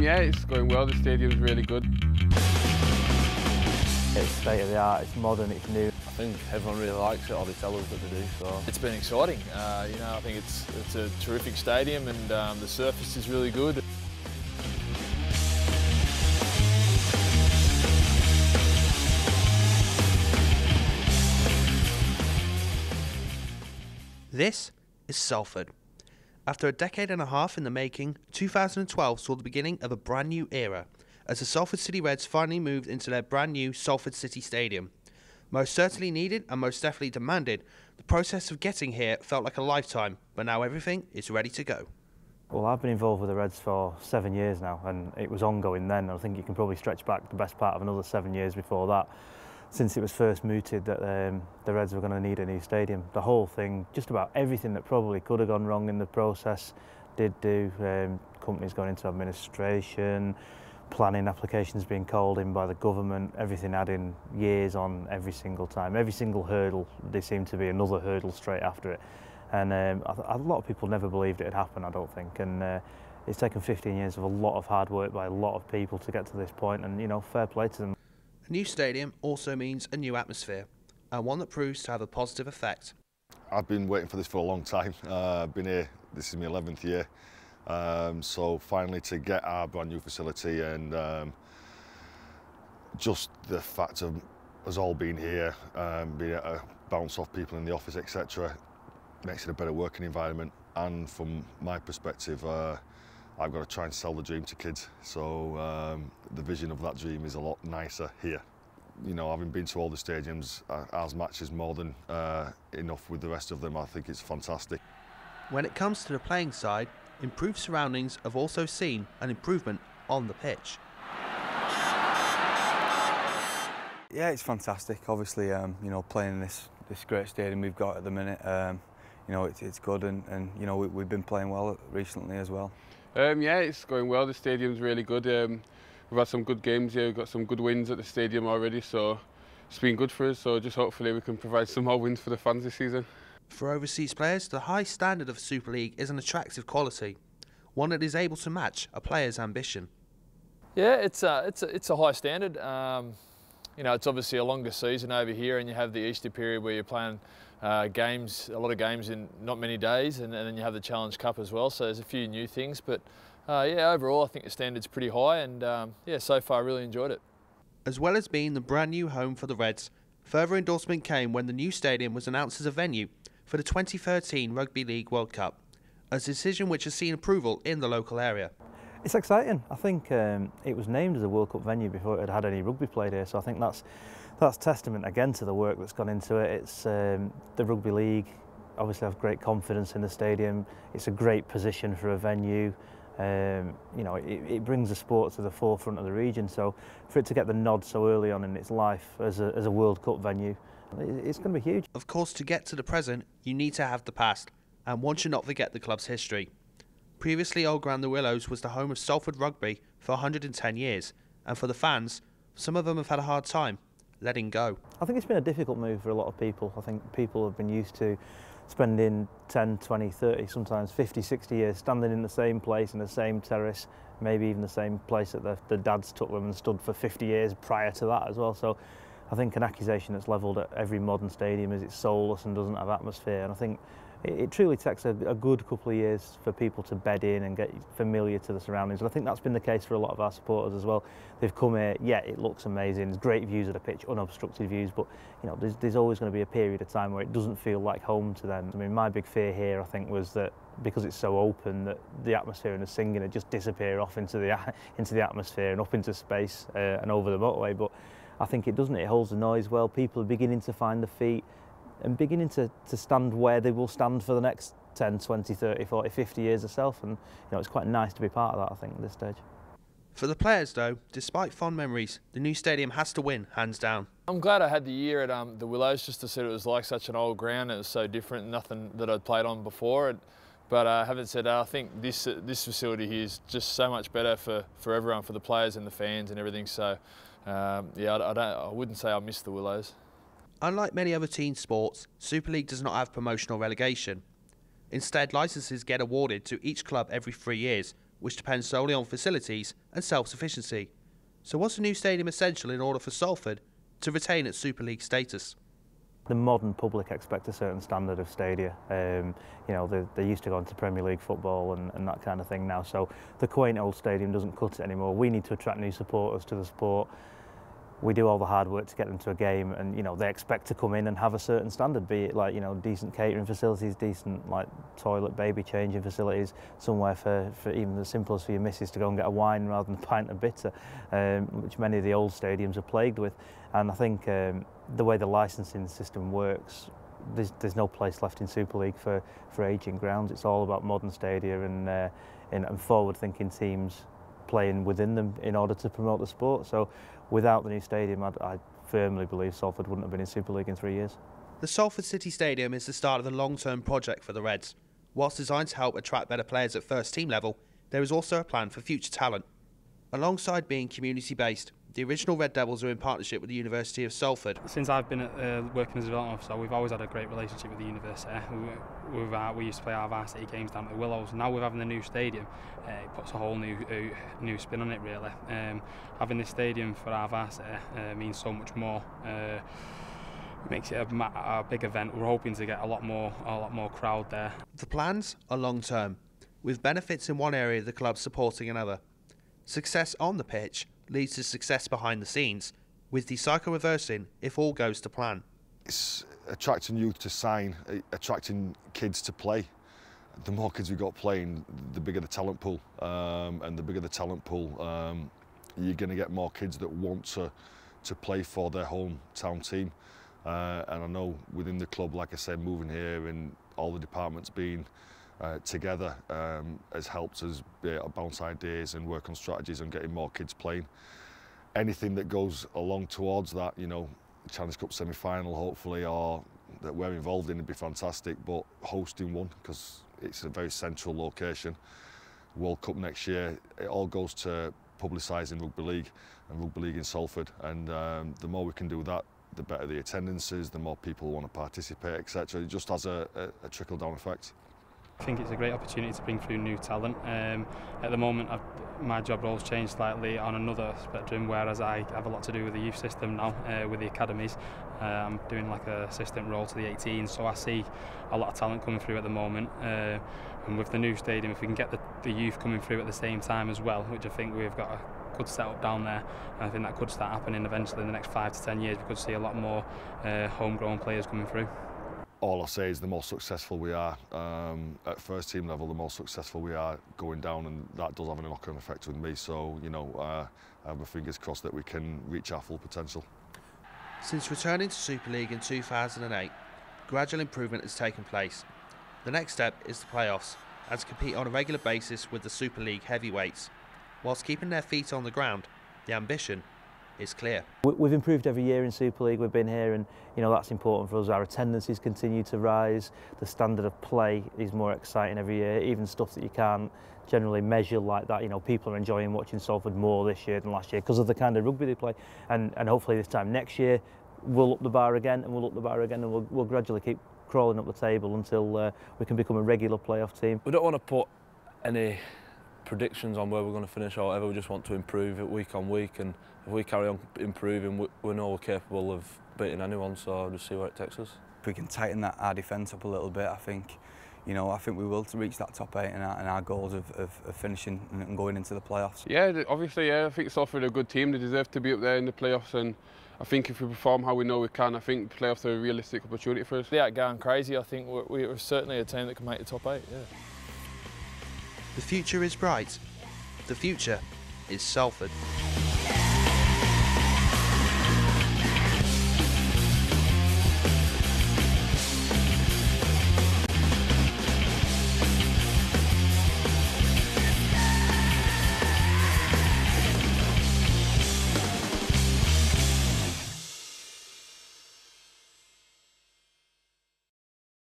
Yeah, it's going well. The stadium's really good. It's state of the art, it's modern, it's new. I think everyone really likes it, or they tell us that they do. So it's been exciting. I think it's a terrific stadium, and the surface is really good. This is Salford. After a decade and a half in the making, 2012 saw the beginning of a brand new era, as the Salford City Reds finally moved into their brand new Salford City Stadium. Most certainly needed and most definitely demanded, the process of getting here felt like a lifetime, but now everything is ready to go. Well, I've been involved with the Reds for 7 years now, and it was ongoing then. I think you can probably stretch back the best part of another 7 years before that, since it was first mooted that the Reds were going to need a new stadium. The whole thing, just about everything that probably could have gone wrong in the process, did do. Companies going into administration, planning applications being called in by the government, everything adding years on every single time. Every single hurdle, there seemed to be another hurdle straight after it. And a lot of people never believed it would happen, I don't think. And it's taken 15 years of a lot of hard work by a lot of people to get to this point, and, you know, fair play to them. A new stadium also means a new atmosphere, and one that proves to have a positive effect. I've been waiting for this for a long time. I've been here, this is my 11th year. So finally to get our brand new facility, and just the fact of us all being here, being able to bounce off people in the office, etc., makes it a better working environment. And from my perspective, I've got to try and sell the dream to kids. So the vision of that dream is a lot nicer here. You know, having been to all the stadiums, ours matches more than enough with the rest of them. I think it's fantastic. When it comes to the playing side, improved surroundings have also seen an improvement on the pitch. Yeah, it's fantastic. Obviously, you know, playing in this great stadium we've got at the minute, you know, it's good, and you know, we've been playing well recently as well. Yeah, it's going well. The stadium's really good. We've had some good games here. We've got some good wins at the stadium already, so it's been good for us. So just hopefully we can provide some more wins for the fans this season. For overseas players, the high standard of Super League is an attractive quality, one that is able to match a player's ambition. Yeah, it's a high standard. You know, it's obviously a longer season over here, and you have the Easter period where you're playing games, a lot of games in not many days, and then you have the Challenge Cup as well. So there's a few new things, but yeah, overall I think the standard's pretty high, and yeah, so far I really enjoyed it. As well as being the brand new home for the Reds, further endorsement came when the new stadium was announced as a venue for the 2013 Rugby League World Cup, a decision which has seen approval in the local area. It's exciting. I think it was named as a World Cup venue before it had any rugby played here, so I think that's testament again to the work that's gone into it. It's the Rugby League obviously have great confidence in the stadium. It's a great position for a venue. You know, it brings the sport to the forefront of the region, so for it to get the nod so early on in its life as a World Cup venue, it's going to be huge. Of course, to get to the present, you need to have the past, and one should not forget the club's history. Previously, Old Ground the Willows was the home of Salford Rugby for 110 years, and for the fans, some of them have had a hard time letting go. I think it's been a difficult move for a lot of people. I think people have been used to spending 10, 20, 30, sometimes 50, 60 years standing in the same place, in the same terrace, maybe even the same place that the dads took them and stood for 50 years prior to that as well. So I think an accusation that's levelled at every modern stadium is it's soulless and doesn't have atmosphere, and I think it truly takes a good couple of years for people to bed in and get familiar to the surroundings, and I think that's been the case for a lot of our supporters as well. They've come here, yeah, it looks amazing, there's great views of the pitch, unobstructed views, but you know, there's always going to be a period of time where it doesn't feel like home to them. I mean, my big fear here, I think, was that because it's so open, that the atmosphere and the singing would just disappear off into the atmosphere and up into space and over the motorway, but I think it doesn't. It holds the noise well. People are beginning to find the feet and beginning to stand where they will stand for the next 10, 20, 30, 40, 50 years itself, and you know, it's quite nice to be part of that, I think, at this stage. For the players though, despite fond memories, the new stadium has to win, hands down. I'm glad I had the year at the Willows, just to see what it was like, such an old ground. It was so different, nothing that I'd played on before. But having said that, I think this facility here is just so much better for everyone, for the players and the fans and everything. So yeah, I wouldn't say I miss the Willows. Unlike many other team sports, Super League does not have promotional relegation. Instead, licences get awarded to each club every 3 years, which depends solely on facilities and self-sufficiency. So was the new stadium essential in order for Salford to retain its Super League status? The modern public expect a certain standard of stadia. You know, they're used to going to Premier League football and that kind of thing now, so the quaint old stadium doesn't cut it anymore. We need to attract new supporters to the sport. We do all the hard work to get them to a game, and you know, they expect to come in and have a certain standard, be it like, you know, decent catering facilities, decent like toilet, baby changing facilities, somewhere for even as simple as for your missus to go and get a wine rather than a pint of bitter, which many of the old stadiums are plagued with. And I think the way the licensing system works, there's no place left in Super League for ageing grounds. It's all about modern stadia and forward-thinking teams playing within them in order to promote the sport. So without the new stadium, I firmly believe Salford wouldn't have been in Super League in 3 years. The Salford City Stadium is the start of a long-term project for the Reds. Whilst designed to help attract better players at first team level, there is also a plan for future talent. Alongside being community-based, the original Red Devils are in partnership with the University of Salford. Since I've been working as a development officer, we've always had a great relationship with the university. We used to play our varsity games down at the Willows. Now we're having the new stadium, it puts a whole new spin on it really. Having this stadium for our varsity means so much more. Makes it a big event. We're hoping to get a lot more crowd there. The plans are long-term, with benefits in one area of the club supporting another. Success on the pitch leads to success behind the scenes, with the cycle reversing if all goes to plan. It's attracting youth to sign, attracting kids to play. The more kids we've got playing, the bigger the talent pool, and the bigger the talent pool, you're going to get more kids that want to play for their hometown team. And I know within the club, like I said, moving here and all the departments being together has helped us bounce ideas and work on strategies and getting more kids playing. Anything that goes along towards that, you know, Challenge Cup semi-final hopefully, or that we're involved in, would be fantastic, but hosting one, because it's a very central location. World Cup next year, it all goes to publicising Rugby League and Rugby League in Salford, and the more we can do that, the better the attendance is, the more people want to participate, etc. It just has a trickle-down effect. I think it's a great opportunity to bring through new talent. At the moment, my job role's changed slightly on another spectrum, whereas I have a lot to do with the youth system now, with the academies. I'm doing like an assistant role to the 18s, so I see a lot of talent coming through at the moment. And with the new stadium, if we can get the youth coming through at the same time as well, which I think we've got a good setup down there, and I think that could start happening eventually in the next 5 to 10 years. We could see a lot more homegrown players coming through. All I say is the more successful we are at first team level, the more successful we are going down, and that does have a knock-on effect with me. So, you know, I have my fingers crossed that we can reach our full potential. Since returning to Super League in 2008, gradual improvement has taken place. The next step is the playoffs, and to compete on a regular basis with the Super League heavyweights. Whilst keeping their feet on the ground, the ambition is clear. We've improved every year in Super League. We've been here, and you know, that's important for us. Our attendances continue to rise. The standard of play is more exciting every year. Even stuff that you can't generally measure like that. You know, people are enjoying watching Salford more this year than last year because of the kind of rugby they play. And hopefully this time next year we'll up the bar again, and we'll up the bar again, and we'll gradually keep crawling up the table until we can become a regular playoff team. We don't want to put any predictions on where we're going to finish or whatever. We just want to improve it week on week, and if we carry on improving, we know we're capable of beating anyone, so I'll just see where it takes us. If we can tighten our defence up a little bit, I think we will to reach that top 8 and our goals of finishing and going into the playoffs. Yeah, obviously, yeah, I think Salford are a good team. They deserve to be up there in the playoffs, and I think if we perform how we know we can, I think playoffs are a realistic opportunity for us. Without going crazy, I think we're certainly a team that can make the top 8. Yeah. The future is bright. The future is Salford.